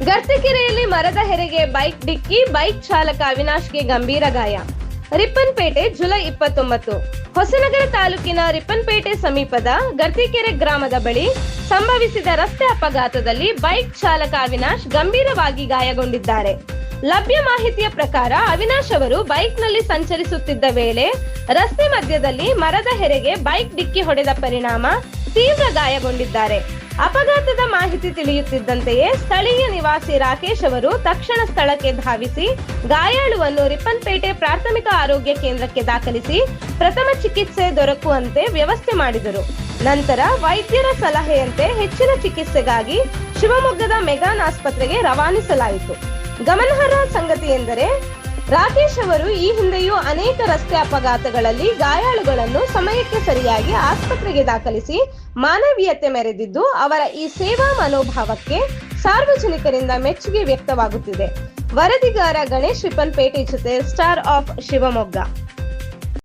ಗರ್ತಿಕೆರೆಯಲ್ಲಿ ಮರದ ಹೆರೆಗೆ ಬೈಕ್ ಡಿಕ್ಕಿ, ಬೈಕ್ ಚಾಲಕ ಅವಿನಾಶ್ಗೆ ಗಂಭೀರ ಗಾಯ. ರಿಪ್ಪನ್ಪೇಟೆ ಜುಲೈ 29. ಹೊಸನಗರ ತಾಲೂಕಿನ ರಿಪ್ಪನ್ಪೇಟೆ ಸಮೀಪದ ಗರ್ತಿಕೆರೆ ಗ್ರಾಮದ ಬಳಿ ಸಂಭವಿಸಿದ ರಸ್ತೆ ಅಪಘಾತದಲ್ಲಿ ಬೈಕ್ ಚಾಲಕ ಅವಿನಾಶ್ ಗಂಭೀರವಾಗಿ ಗಾಯಗೊಂಡಿದ್ದಾರೆ. ಲಭ್ಯ ಮಾಹಿತಿಯ ಪ್ರಕಾರ ಅವಿನಾಶ್ ಅವರು ಬೈಕ್ನಲ್ಲಿ ಸಂಚರಿಸುತ್ತಿದ್ದ ವೇಳೆ ರಸ್ತೆ ಮಧ್ಯದಲ್ಲಿ ಮರದ ಹೆರೆಗೆ ಬೈಕ್ ಡಿಕ್ಕಿ ಹೊಡೆದ ಪರಿಣಾಮ ತೀವ್ರ ಗಾಯಗೊಂಡಿದ್ದಾರೆ. ಅಪಘಾತದ ಮಾಹಿತಿ ತಿಳಿಯುತ್ತಿದ್ದಂತೆಯೇ ಸ್ಥಳೀಯ ನಿವಾಸಿ ರಾಕೇಶ್ ಅವರು ತಕ್ಷಣ ಸ್ಥಳಕ್ಕೆ ಧಾವಿಸಿ ಗಾಯಾಳುವನ್ನು ರಿಪ್ಪನ್ಪೇಟೆ ಪ್ರಾಥಮಿಕ ಆರೋಗ್ಯ ಕೇಂದ್ರಕ್ಕೆ ದಾಖಲಿಸಿ ಪ್ರಥಮ ಚಿಕಿತ್ಸೆ ದೊರಕುವಂತೆ ವ್ಯವಸ್ಥೆ ಮಾಡಿದರು. ನಂತರ ವೈದ್ಯರ ಸಲಹೆಯಂತೆ ಹೆಚ್ಚಿನ ಚಿಕಿತ್ಸೆಗಾಗಿ ಶಿವಮೊಗ್ಗದ ಮೆಗಾನ್ ಆಸ್ಪತ್ರೆಗೆ ರವಾನಿಸಲಾಯಿತು. ಗಮನಾರ್ಹ ಸಂಗತಿ ಎಂದರೆ ರಾಕೇಶ್ ಅವರು ಈ ಹಿಂದೆಯೂ ಅನೇಕ ರಸ್ತೆ ಅಪಘಾತಗಳಲ್ಲಿ ಗಾಯಾಳುಗಳನ್ನು ಸಮಯಕ್ಕೆ ಸರಿಯಾಗಿ ಆಸ್ಪತ್ರೆಗೆ ದಾಖಲಿಸಿ ಮಾನವೀಯತೆ ಮೆರೆದಿದ್ದು, ಅವರ ಈ ಸೇವಾ ಮನೋಭಾವಕ್ಕೆ ಸಾರ್ವಜನಿಕರಿಂದ ಮೆಚ್ಚುಗೆ ವ್ಯಕ್ತವಾಗುತ್ತಿದೆ. ವರದಿಗಾರ ಗಣೇಶ್ ರಿಪ್ಪನ್ಪೇಟೆ ಜೊತೆ ಸ್ಟಾರ್ ಆಫ್ ಶಿವಮೊಗ್ಗ.